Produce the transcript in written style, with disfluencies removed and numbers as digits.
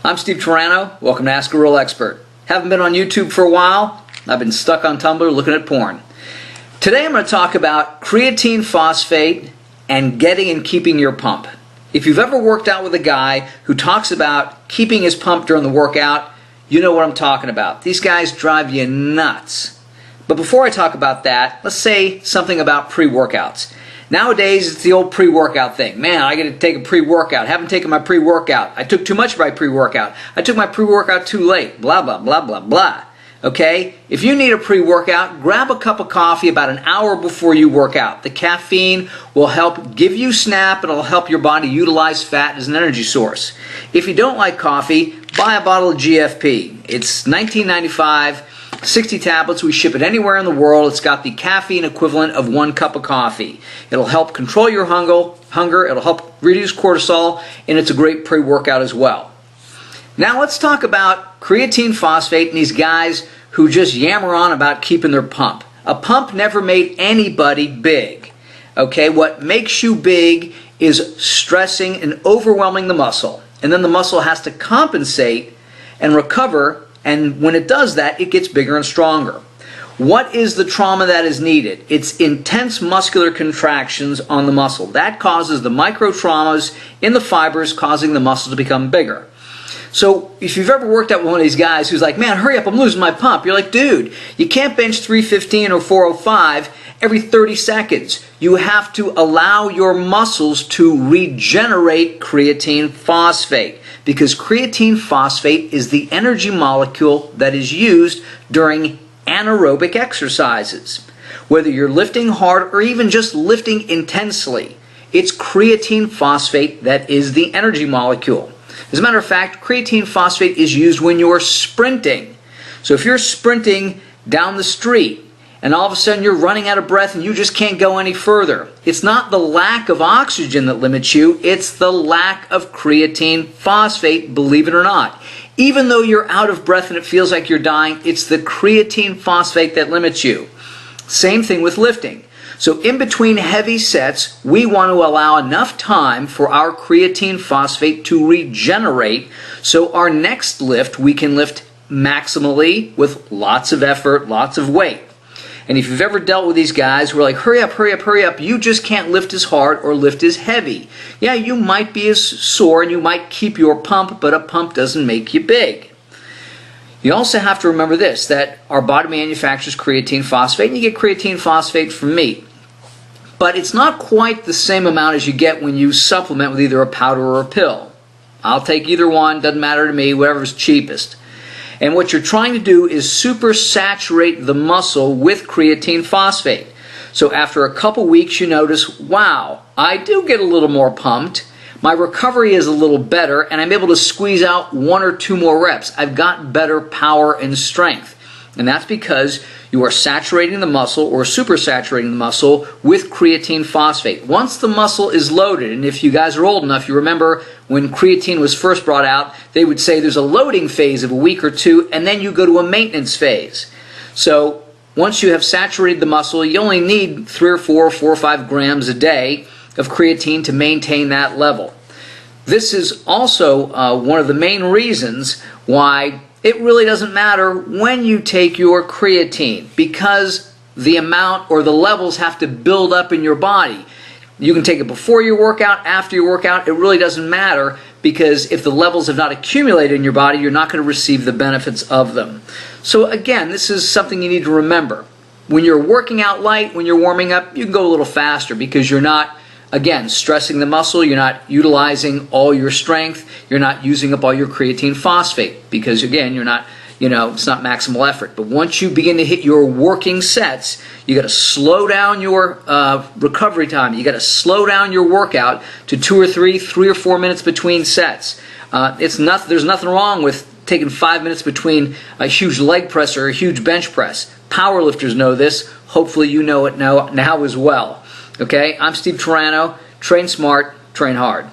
I'm Steve Turano. Welcome to Ask a Real Expert. Haven't been on YouTube for a while. I've been stuck on Tumblr looking at porn. Today I'm going to talk about creatine phosphate and getting and keeping your pump. If you've ever worked out with a guy who talks about keeping his pump during the workout, you know what I'm talking about. These guys drive you nuts. But before I talk about that, let's say something about pre-workouts. Nowadays, it's the old pre-workout thing. Man, I got to take a pre-workout. Haven't taken my pre-workout. I took too much of my pre-workout. I took my pre-workout too late. Blah, blah, blah, blah, blah. Okay? If you need a pre-workout, grab a cup of coffee about an hour before you work out. The caffeine will help give you snap. It'll help your body utilize fat as an energy source. If you don't like coffee, buy a bottle of GFP. It's $19.95. 60 tablets. We ship it anywhere in the world. It's got the caffeine equivalent of 1 cup of coffee. It'll help control your hunger. It'll help reduce cortisol, and it's a great pre-workout as well. Now let's talk about creatine phosphate and these guys who just yammer on about keeping their pump. A pump never made anybody big. Okay, what makes you big is stressing and overwhelming the muscle, and then the muscle has to compensate and recover. And when it does that, it gets bigger and stronger. What is the trauma that is needed? It's intense muscular contractions on the muscle. That causes the micro traumas in the fibers, causing the muscle to become bigger. So if you've ever worked out with one of these guys who's like, man, hurry up, I'm losing my pump. You're like, dude, you can't bench 315 or 405 every 30 seconds. You have to allow your muscles to regenerate creatine phosphate, because creatine phosphate is the energy molecule that is used during anaerobic exercises. Whether you're lifting hard or even just lifting intensely, it's creatine phosphate that is the energy molecule. As a matter of fact, creatine phosphate is used when you're sprinting. So if you're sprinting down the street and all of a sudden you're running out of breath and you just can't go any further, it's not the lack of oxygen that limits you, it's the lack of creatine phosphate, believe it or not. Even though you're out of breath and it feels like you're dying, it's the creatine phosphate that limits you. Same thing with lifting. So in between heavy sets, we want to allow enough time for our creatine phosphate to regenerate, so our next lift we can lift maximally with lots of effort, lots of weight. And if you've ever dealt with these guys who are like, hurry up, hurry up, hurry up, you just can't lift as hard or lift as heavy. Yeah, you might be as sore and you might keep your pump, but a pump doesn't make you big. You also have to remember this, that our body manufactures creatine phosphate, and you get creatine phosphate from meat. But it's not quite the same amount as you get when you supplement with either a powder or a pill. I'll take either one, doesn't matter to me, whatever's cheapest. And what you're trying to do is super saturate the muscle with creatine phosphate. So after a couple weeks you notice, wow, I do get a little more pumped. My recovery is a little better and I'm able to squeeze out 1 or 2 more reps. I've got better power and strength. And that's because you are saturating the muscle or super saturating the muscle with creatine phosphate. Once the muscle is loaded, and if you guys are old enough, you remember when creatine was first brought out, they would say there's a loading phase of a week or 2, and then you go to a maintenance phase. So once you have saturated the muscle, you only need 3 or 4 or 5 grams a day of creatine to maintain that level. This is also one of the main reasons why it really doesn't matter when you take your creatine, because the amount or the levels have to build up in your body. You can take it before your workout, after your workout, it really doesn't matter, because if the levels have not accumulated in your body, you're not going to receive the benefits of them. So again, this is something you need to remember. When you're working out light, when you're warming up, you can go a little faster because you're not, again, stressing the muscle, you're not utilizing all your strength, you're not using up all your creatine phosphate because, again, you're not, it's not maximal effort. But once you begin to hit your working sets, you got to slow down your recovery time. You got to slow down your workout to 2 or 3 or 4 minutes between sets. There's nothing wrong with taking 5 minutes between a huge leg press or a huge bench press. Power lifters know this. Hopefully you know it now as well. Okay, I'm Steve Turano. Train smart, train hard.